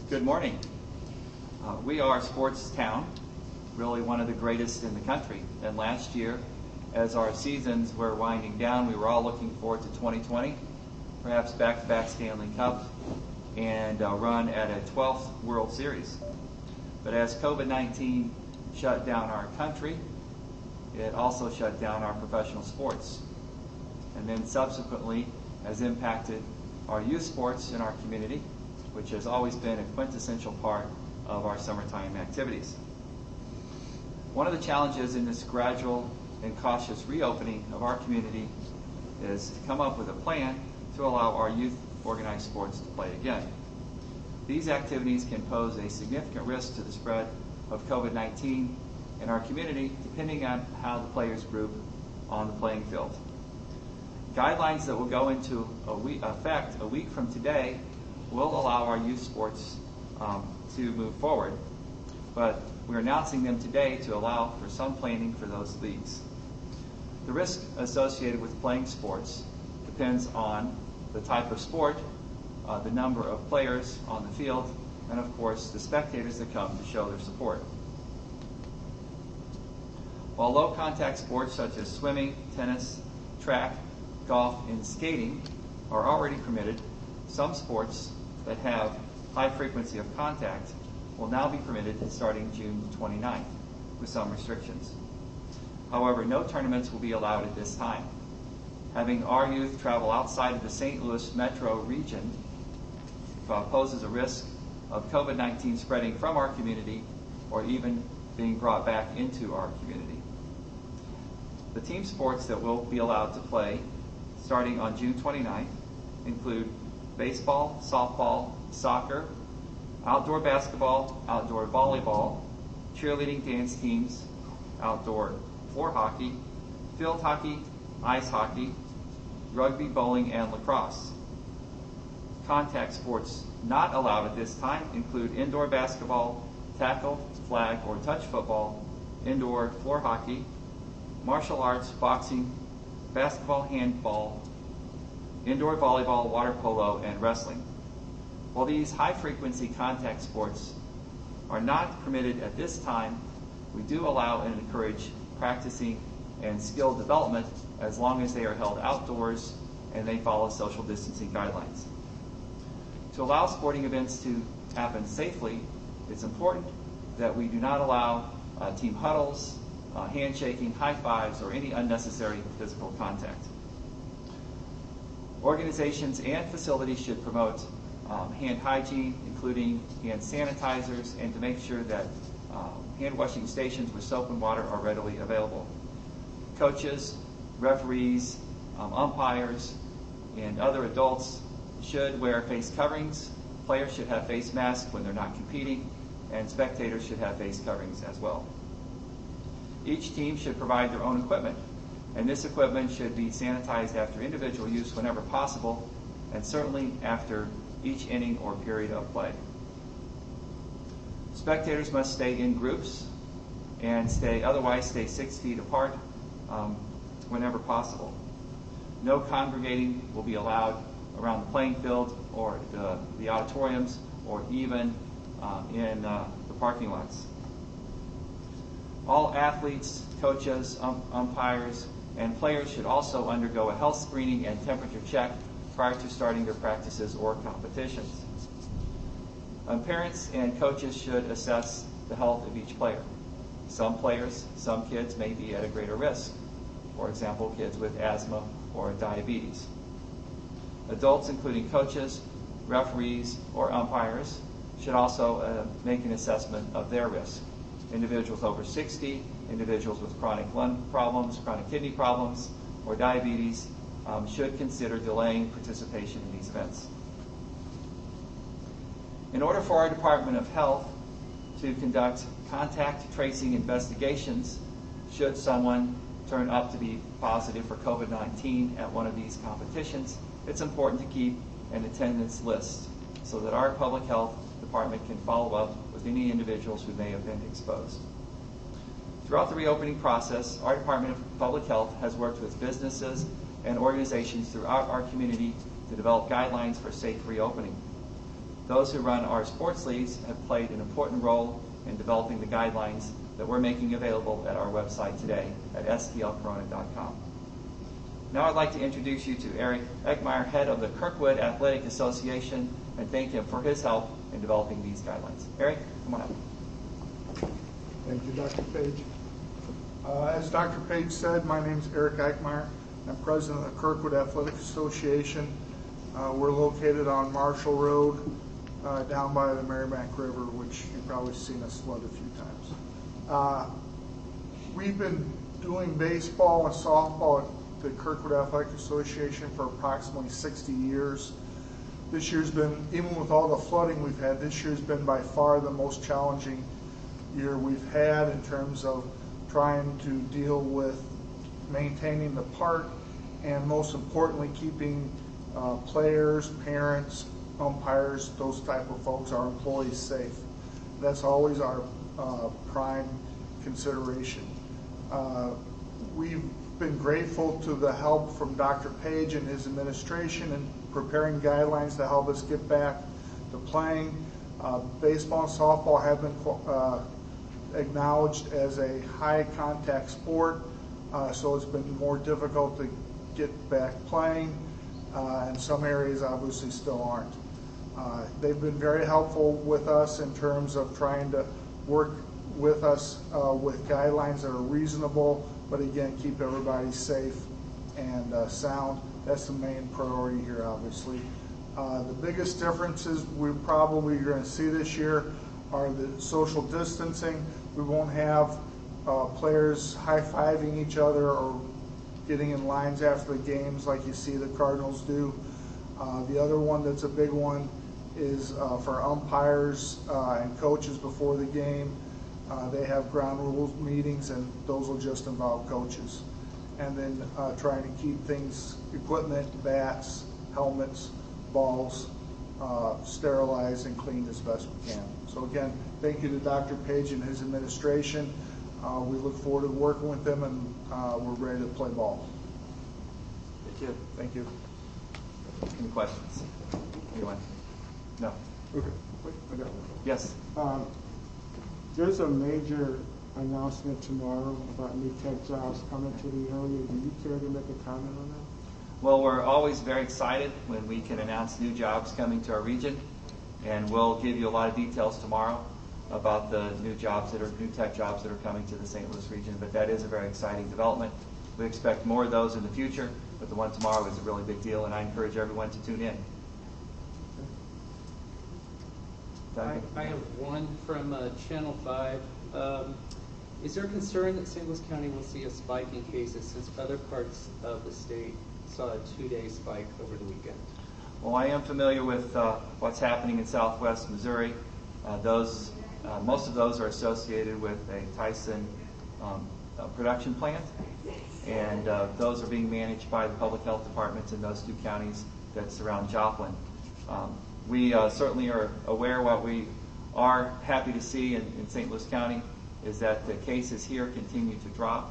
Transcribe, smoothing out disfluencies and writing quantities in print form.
Good morning. We are a sports town, really one of the greatest in the country. And last year, as our seasons were winding down, we were all looking forward to 2020, perhaps back-to-back Stanley Cup, and a run at a 12th World Series. But as COVID-19 shut down our country, it also shut down our professional sports. And then subsequently has impacted our youth sports in our community, which has always been a quintessential part of our summertime activities. One of the challenges in this gradual and cautious reopening of our community is to come up with a plan to allow our youth organized sports to play again. These activities can pose a significant risk to the spread of COVID-19 in our community, depending on how the players group on the playing field. Guidelines that will go into effect a week from today will allow our youth sports to move forward, but we're announcing them today to allow for some planning for those leagues. The risk associated with playing sports depends on the type of sport, the number of players on the field, and of course the spectators that come to show their support. While low-contact sports such as swimming, tennis, track, golf, and skating are already permitted, some sports that have high frequency of contact will now be permitted starting June 29th with some restrictions. However, no tournaments will be allowed at this time. Having our youth travel outside of the St. Louis metro region poses a risk of COVID-19 spreading from our community or even being brought back into our community. The team sports that will be allowed to play starting on June 29th include baseball, softball, soccer, outdoor basketball, outdoor volleyball, cheerleading dance teams, outdoor floor hockey, field hockey, ice hockey, rugby, bowling, and lacrosse. Contact sports not allowed at this time include indoor basketball, tackle, flag, or touch football, indoor floor hockey, martial arts, boxing, basketball, handball, indoor volleyball, water polo, and wrestling. While these high-frequency contact sports are not permitted at this time, we do allow and encourage practicing and skill development as long as they are held outdoors and they follow social distancing guidelines. To allow sporting events to happen safely, it's important that we do not allow team huddles, handshaking, high fives, or any unnecessary physical contact. Organizations and facilities should promote hand hygiene, including hand sanitizers, and to make sure that hand washing stations with soap and water are readily available. Coaches, referees, umpires, and other adults should wear face coverings. Players should have face masks when they're not competing, and spectators should have face coverings as well. Each team should provide their own equipment, and this equipment should be sanitized after individual use whenever possible, and certainly after each inning or period of play. Spectators must stay in groups and otherwise stay 6 feet apart whenever possible. No congregating will be allowed around the playing field or the auditoriums or even in the parking lots. All athletes, coaches, umpires, and players should also undergo a health screening and temperature check prior to starting their practices or competitions. Parents and coaches should assess the health of each player. Some players, some kids may be at a greater risk. For example, kids with asthma or diabetes. Adults, including coaches, referees, or umpires, should also make an assessment of their risk. Individuals over 60, individuals with chronic lung problems, chronic kidney problems, or diabetes should consider delaying participation in these events. In order for our Department of Health to conduct contact tracing investigations, should someone turn up to be positive for COVID-19 at one of these competitions, it's important to keep an attendance list so that our public health department can follow up with any individuals who may have been exposed. Throughout the reopening process, our Department of Public Health has worked with businesses and organizations throughout our community to develop guidelines for safe reopening. Those who run our sports leagues have played an important role in developing the guidelines that we're making available at our website today at stlcorona.com. Now I'd like to introduce you to Eric Eckmeyer, head of the Kirkwood Athletic Association, and thank him for his help in developing these guidelines. Eric, come on up. Thank you, Dr. Page. As Dr. Page said, my name is Eric Eichmeyer. I'm president of the Kirkwood Athletic Association. We're located on Marshall Road, down by the Merrimack River, which you've probably seen us flood a few times. We've been doing baseball and softball at the Kirkwood Athletic Association for approximately 60 years. This year's been, even with all the flooding we've had, this year's been by far the most challenging year we've had in terms of trying to deal with maintaining the park and most importantly keeping players, parents, umpires, those type of folks, our employees safe. That's always our prime consideration. We've been grateful to the help from Dr. Page and his administration in preparing guidelines to help us get back to playing. Baseball and softball have been acknowledged as a high contact sport, so it's been more difficult to get back playing. In some areas obviously still aren't. They've been very helpful with us in terms of trying to work with us with guidelines that are reasonable, but again, keep everybody safe and sound. That's the main priority here, obviously. The biggest differences we probably are going to see this year are the social distancing. We won't have players high-fiving each other or getting in lines after the games like you see the Cardinals do. The other one that's a big one is for umpires and coaches before the game. They have ground rules meetings, and those will just involve coaches. And then trying to keep things, equipment, bats, helmets, balls, sterilized and cleaned as best we can. So again, thank you to Dr. Page and his administration. We look forward to working with them, and we're ready to play ball. Thank you. Thank you. Any questions? Anyone? No? Okay. Wait, I got one. Yes? There's a major announcement tomorrow about new tech jobs coming to the area. Do you care to make a comment on that? Well, we're always very excited when we can announce new jobs coming to our region, and we'll give you a lot of details tomorrow about the new tech jobs that are coming to the St. Louis region. But that is a very exciting development. We expect more of those in the future, but the one tomorrow is a really big deal, and I encourage everyone to tune in. I have one from Channel 5. Is there concern that St. Louis County will see a spike in cases since other parts of the state saw a 2-day spike over the weekend? Well, I am familiar with what's happening in southwest Missouri. Most of those are associated with a Tyson production plant, and those are being managed by the public health departments in those two counties that surround Joplin. We certainly are aware. What we are happy to see in St. Louis County is that the cases here continue to drop.